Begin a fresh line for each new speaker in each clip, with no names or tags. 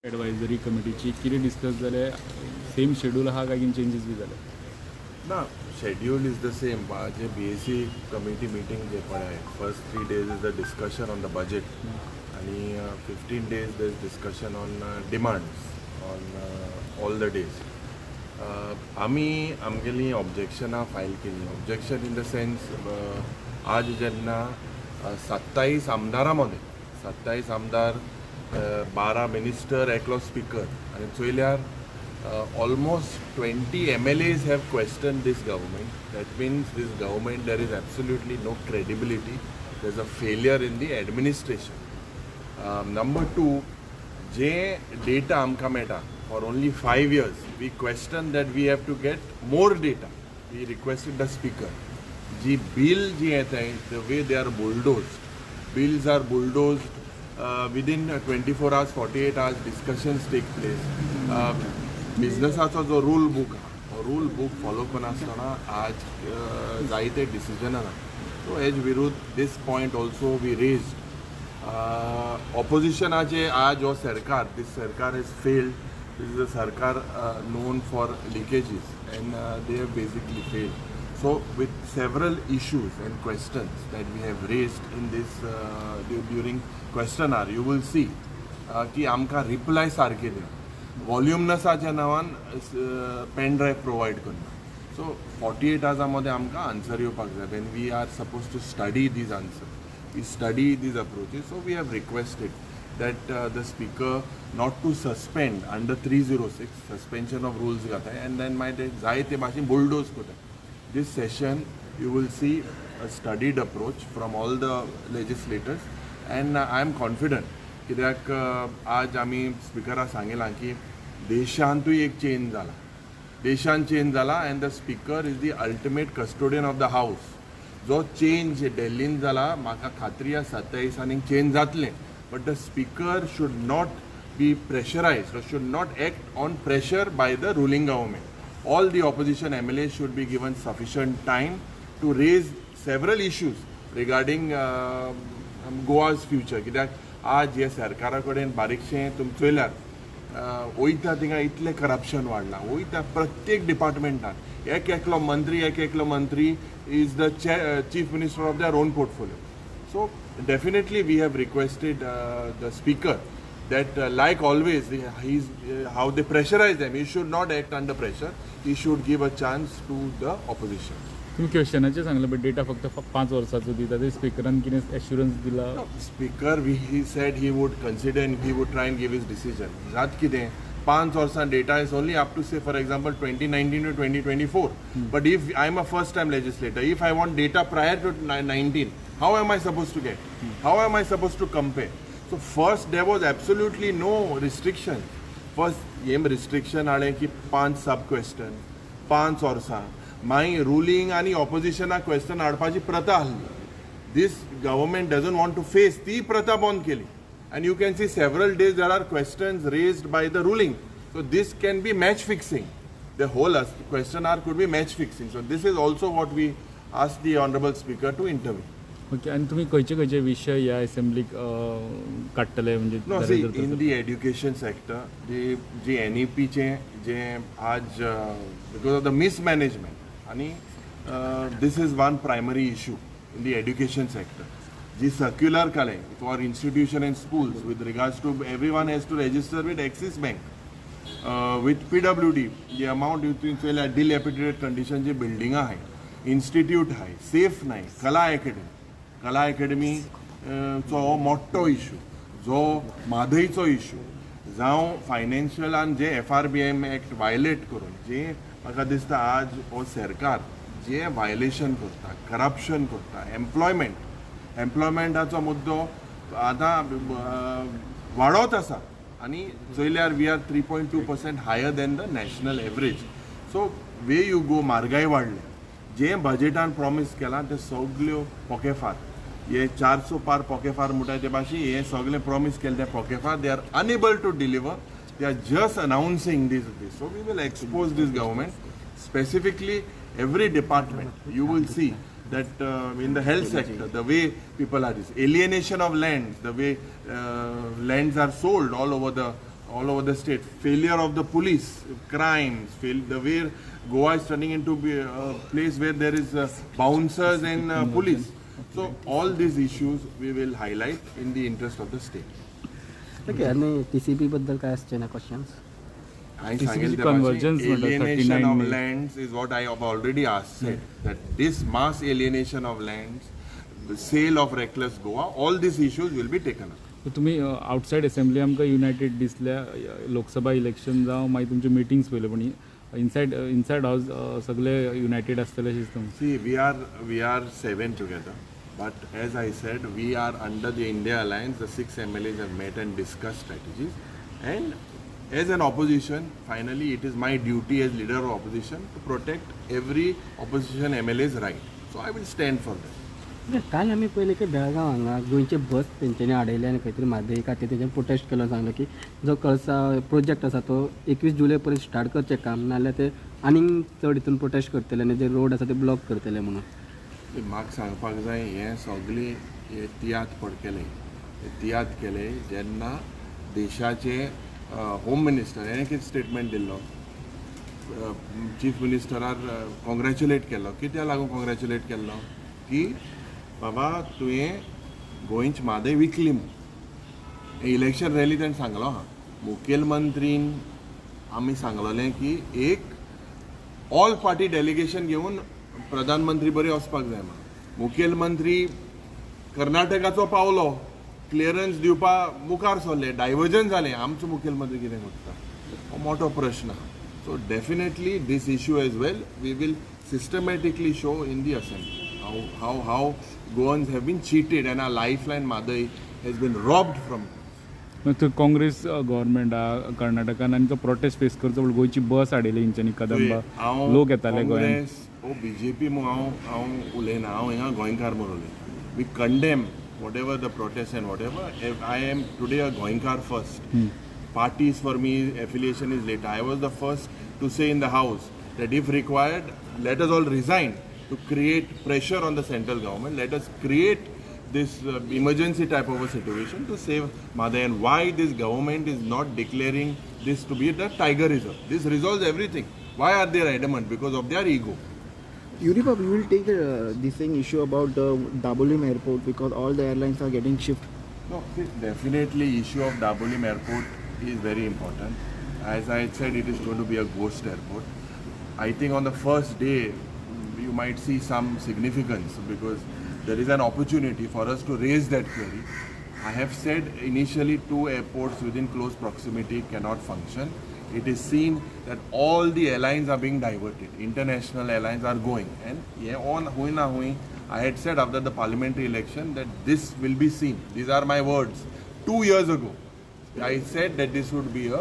एडवायझरी कमिटीची कितें डिस्कस जाले same schedule आहा काय चेंजीस बी जाले
ना शेड्यूल इज द सेम जे BSc कमिटी मीटिंग जे पळय first 3 days is the discussion on the budget आणि 15 days there is discussion on demands on all the days. आमी आमगेली ऑब्जेक्शनां फायल केली. ऑब्जेक्शन इन द सेन्स आज जेन्ना 27 आमदारां मदें 27 आमदार 12 मिनिस्टर एकलो स्पीकर आणि चोयल्यार almost 20 MLAs have questioned this government. That means this government, there is absolutely no credibility. There's a failure in the administration. Number two, J data आमकां मेळटा for only 5 years, we question that we have to get more data. We requested the speaker. Ji bill जी येताय, the way they are bulldozed. Bills are bulldozed within 24 hours, 48 hours. Discussions take place. बिजनेसाचो जो rule book follow करनासतना आज जायते decision आसा. So has विरुद्ध this point also we raised. ऑपोजिशनाचे आज हो सरकार, दीस सरकार is failed. This is a सरकार known for leakages and they have basically failed. So with several issues and questions that we have raised in this during question hour, you will see की आमकां reply सारके दिना. वॉल्युमनसाच्या नांवान pen drive provide करना. सो 48 hours मध्ये आमकां answer येवपाक जाय. When we are suppose to study these answer, we study these approaches. So we have requested that the speaker not to suspend under 306 suspension of rules gata and then might जायते भाशेन bulldoze करता. This session you will see a studied approach from all the legislators and I am confident कित्याक आज आमी स्पिकराक सांगिलां की देशांतूय एक change जाला. देशांत चेंज जाला and the speaker is the ultimate custodian of the house. जो चेंज दिल्लीन जाला म्हाका खात्री आसा 27 आनीक चेंज जातलें. But the speaker should not be pressurized or should not act on pressure by the ruling government. All the opposition MLAs should be given sufficient time to raise several issues regarding Goa's future. कित्याक आज हे सरकारा कडेन बारीकशें तुमी चोयल्यार वयता थिंगा इतलें corruption वाडलां. वयता प्रत्येक डिपार्टमेंटान एकलो मंत्री is the chief minister of their own portfolio. So definitely we have requested the speaker that like always how they pressurize them, he should not act under pressure. He should give a chance to the opposition.
तुम्ही क्वेश्चनाचे सांगले but data फक्त 5 वर्साचो दिता. ते स्पीकरान कितें assurance दिला?
Speaker he said he would consider and he would try and give his decision. जात कितें 5 वर्सां data is only up to say for example 2019 to 2024. But if I am a first time legislator, if I want data prior to 19, how am I supposed to get? How am I supposed to compare? So first there was absolutely no restriction. First येम restriction हाडे की 5 सब question 5 वर्सां मागीर ruling आनी ऑपोजिशनाक question हाडपाची प्रथा आसली. This government doesn't want to face ती प्रथा बंद केली. And you can see several days there are questions raised by the ruling. So this can be match fixing. The whole question hour could be match fixing. So this is also what we asked the Honorable Speaker to intervene.
Okay. आणि तुम्ही खंयचे विषय ह्या असेंब्लीक काडटले म्हणजे?
No, see, in the education sector, J NEP चे जे आज because of the mismanagement आणि this is one primary issue in the education sector. Ji circular काले for institution and schools with regards to everyone has to register with Axis Bank, with PWD. the amount you think say dilapidated condition J building आहे, institute आहे, safe नाही. कला academy चो मोठो issue, जो म्हादयचो issue जावं financial आनी जे FRBM act violet करून जे म्हाका दिसता आज हो सरकार जे वायलेशन करता, करप्शन करता. एम्प्लॉयमेंटाचो मुद्दो आतां वाडत आसा आनी चोयल्यार we are 3.2% higher than the national average. So way you go म्हारगाय वाडले. जे बजेटान प्रॉमीस केलां ते सगल्यो पोकेफार. हे 400 पार पोकेफार म्हणटा ते भाशी हे सगळे प्रॉमीस केले ते पोकेफार. They are unable to deliver. They are just announcing this. So we will expose this government specifically every department. You will see that in the health sector, the way people are, alienation of lands, the way lands are sold all over the all over the state. Failure of the police, crimes, the way Goa is turning into a place where there is bouncers and police. So all these issues we will highlight in the interest of the state.
Okay आणि TCP बद्दल काय असते ना questions
I
TCP
सांगितलं
convergence
मागची,
म्हणतात,
alienation
39
of
ने.
lands is what I have already said, that this mass alienation of lands, the sale of reckless Goa, all these issues will be taken up.
सो तुमी outside assembly आमकां United दिसल्या Lok Sabha election जावं मागीर तुमचे meetings पयले पण inside हावस सगळे युनायटेड आसतले अशें दिसता.
See, we are 7 together, but as I said, we are under the India Alliance. The 6 MLAs have met and discussed strategies, and as an opposition, finally, it is my duty as leader of opposition to protect every opposition MLA's right. So I will stand for that.
काल आम्ही पहिले की बेळगाव हांगा गोंयचे बस तेंच्यांनी हाडयले आनी खंय तरी म्हादई खातीर तेंच्यानी प्रोटेस्ट केलो सांगलो की जो कळसा प्रोजेक्ट आसा तो 21 जुलय पर्यंत स्टार्ट करचें काम नाजाल्यार ते आनीक चड हितून प्रोटेस्ट करतले आनी जे रोड आसा ते ब्लॉक करतले म्हणून.
म्हाका सांगपाक जाय हें सगळें हे तियात्र पडकेले तियात्र केले जेन्ना देशाचे होम मिनिस्टर हेणें कितें स्टेटमेंट दिल्लो चीफ मिनिस्टरार कॉंग्रॅच्युलेट केलो कित्याक लागून कॉंग्रॅच्युलेट केल्लो की बाबा तुवें गोंयची म्हादय विकली म्हूण इलेक्शन रॅली ताणें सांगलो हा मुखेलमंत्रीन आमी सांगलोलें की एक ऑल पार्टी डेलिगेशन घेवन प्रधानमंत्री बरे वचपाक जाय म्हणून मुखेलमंत्री कर्नाटकाचो पावलो क्लियरन्स दिवपा मुखार सरले डायवर्जन जालें आमचो मुखेलमंत्री कितें करता हो मोठो प्रश्न आहा. So definitely this issue as well we will systematically show in the assembly how Goans have been cheated and our lifeline Madai has been robbed from.
मागीर काँग्रेस गव्हर्मेंट कर्नाटकान आनी तो प्रोटेस्ट फेस करचो पण गोंयची बस हाडयली हेंच्यांनी कदंबा लोक येताले गोंयांत.
ओ बीजेपी हांव उलयना हांव हिंगा गोंयकार म्हणून उलयता. We condemn whatever the protest and whatever I am today a गोंयकार first. Parties for me, affiliation is later. I was the first to say in the House that if required, let us all resign to create pressure on the central government. Let us create this emergency type of a situation to save Madai. And why this government is not declaring this to be the tiger reserve? This resolves everything. Why are they adamant? Because of their ego.
Yuripa, we will take this thing issue about the Dabolim airport because all the airlines are getting shift.
No, see, definitely issue of Dabolim airport is very important. As I said, it is going to be a ghost airport. I think on the first day, you might see some significance because there is an opportunity for us to raise that query. I have said initially 2 airports within close proximity cannot function. It is seen that all the airlines are being diverted. International airlines are going. And I had said after the parliamentary election that this will be seen. These are my words. 2 years ago, I said that this would be a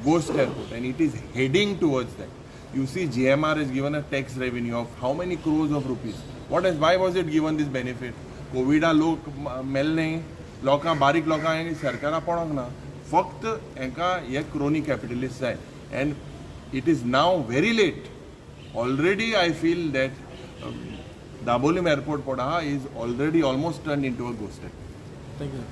ghost airport and it is heading towards that. You see, GMR has given a tax revenue of how many crores of rupees? Why was it given this benefit? COVID लोक मेल्ले लोकां बारीक लोकां सरकारा पडोंक ना फक्त हांकां हे crony capitalist जाय and it is now very late. Already I feel that Dabolim airport poda is already almost turned into a ghost airport.
Thank you.